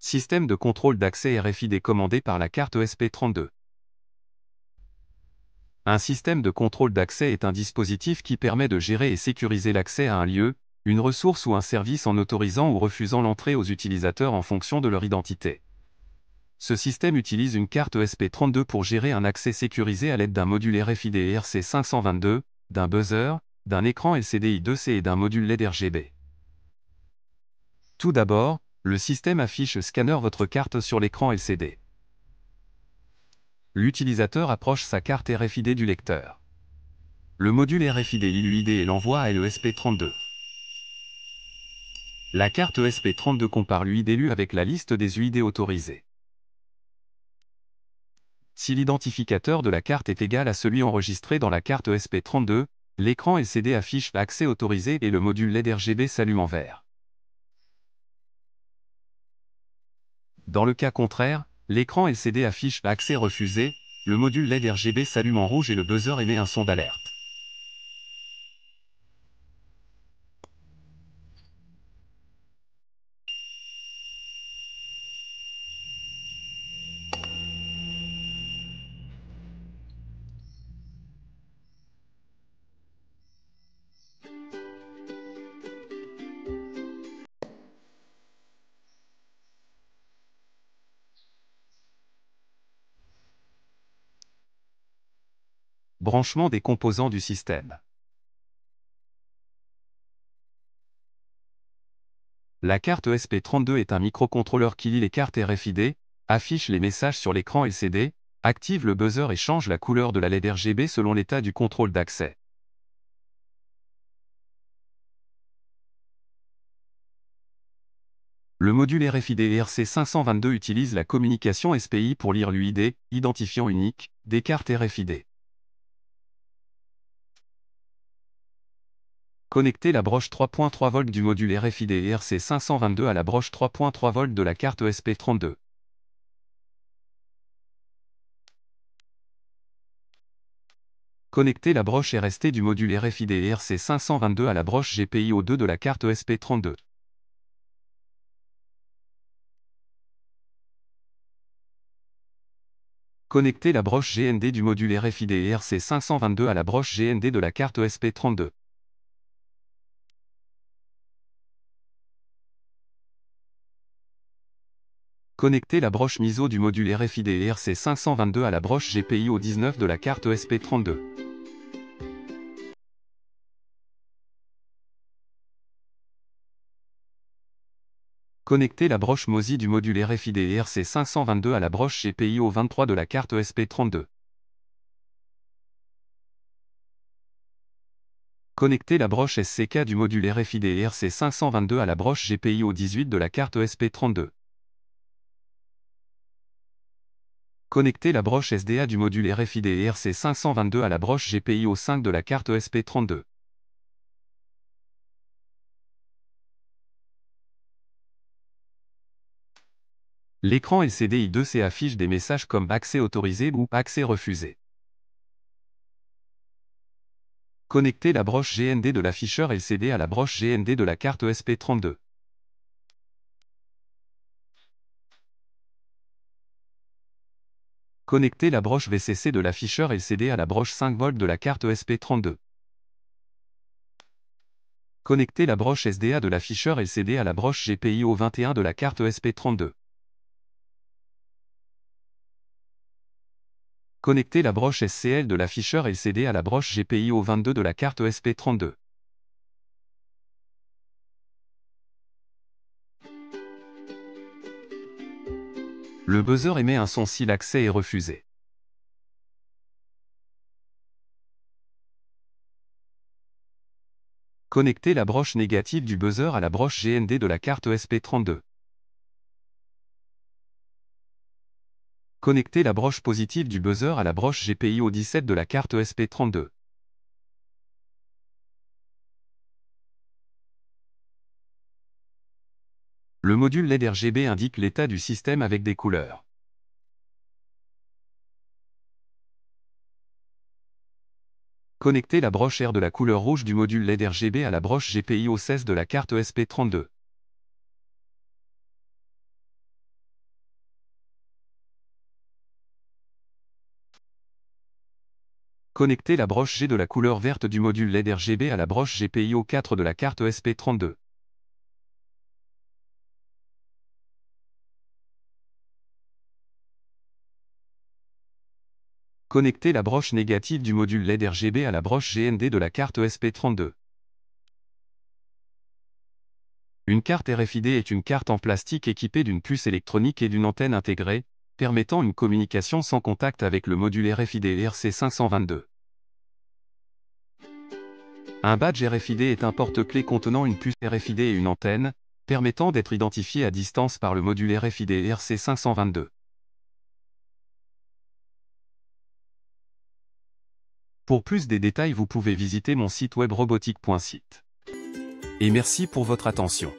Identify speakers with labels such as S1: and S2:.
S1: Système de contrôle d'accès RFID commandé par la carte ESP32. Un système de contrôle d'accès est un dispositif qui permet de gérer et sécuriser l'accès à un lieu, une ressource ou un service en autorisant ou refusant l'entrée aux utilisateurs en fonction de leur identité. Ce système utilise une carte ESP32 pour gérer un accès sécurisé à l'aide d'un module RFID ERC522, d'un buzzer, d'un écran LCD I2C et d'un module LED RGB. Tout d'abord, le système affiche scanner votre carte sur l'écran LCD. L'utilisateur approche sa carte RFID du lecteur. Le module RFID lit l'UID et l'envoie à l'ESP32. La carte ESP32 compare l'UID lu avec la liste des UID autorisés. Si l'identificateur de la carte est égal à celui enregistré dans la carte ESP32, l'écran LCD affiche l'accès autorisé et le module LED RGB s'allume en vert. Dans le cas contraire, l'écran LCD affiche l'accès refusé, le module LED RGB s'allume en rouge et le buzzer émet un son d'alerte. Branchement des composants du système. La carte ESP32 est un microcontrôleur qui lit les cartes RFID, affiche les messages sur l'écran LCD, active le buzzer et change la couleur de la LED RGB selon l'état du contrôle d'accès. Le module RFID ERC522 utilise la communication SPI pour lire l'UID, identifiant unique, des cartes RFID. Connecter la broche 3.3 V du module RFID ERC522 à la broche 3.3 V de la carte ESP32. Connecter la broche RST du module RFID ERC522 à la broche GPIO2 de la carte ESP32. Connecter la broche GND du module RFID ERC522 à la broche GND de la carte ESP32. Connecter la broche MISO du module RFID ERC522 à la broche GPIO19 de la carte ESP32. Connecter la broche MOSI du module RFID ERC522 à la broche GPIO23 de la carte ESP32. Connecter la broche SCK du module RFID ERC522 à la broche GPIO18 de la carte ESP32. Connecter la broche SDA du module RFID ERC522 à la broche GPIO5 de la carte ESP32. L'écran LCD I2C affiche des messages comme accès autorisé ou accès refusé. Connecter la broche GND de l'afficheur LCD à la broche GND de la carte ESP32. Connecter la broche VCC de l'afficheur LCD à la broche 5V de la carte ESP32. Connecter la broche SDA de l'afficheur LCD à la broche GPIO21 de la carte ESP32. Connecter la broche SCL de l'afficheur LCD à la broche GPIO22 de la carte ESP32. Le buzzer émet un son si l'accès est refusé. Connecter la broche négative du buzzer à la broche GND de la carte ESP32. Connecter la broche positive du buzzer à la broche GPIO17 de la carte ESP32. Le module LED RGB indique l'état du système avec des couleurs. Connecter la broche R de la couleur rouge du module LED RGB à la broche GPIO16 de la carte ESP32. Connecter la broche G de la couleur verte du module LED RGB à la broche GPIO 4 de la carte ESP32. Connecter la broche négative du module LED RGB à la broche GND de la carte ESP32. Une carte RFID est une carte en plastique équipée d'une puce électronique et d'une antenne intégrée, permettant une communication sans contact avec le module RFID ERC522. Un badge RFID est un porte-clés contenant une puce RFID et une antenne, permettant d'être identifié à distance par le module RFID ERC522. Pour plus de détails, vous pouvez visiter mon site web robotique.site. Et merci pour votre attention.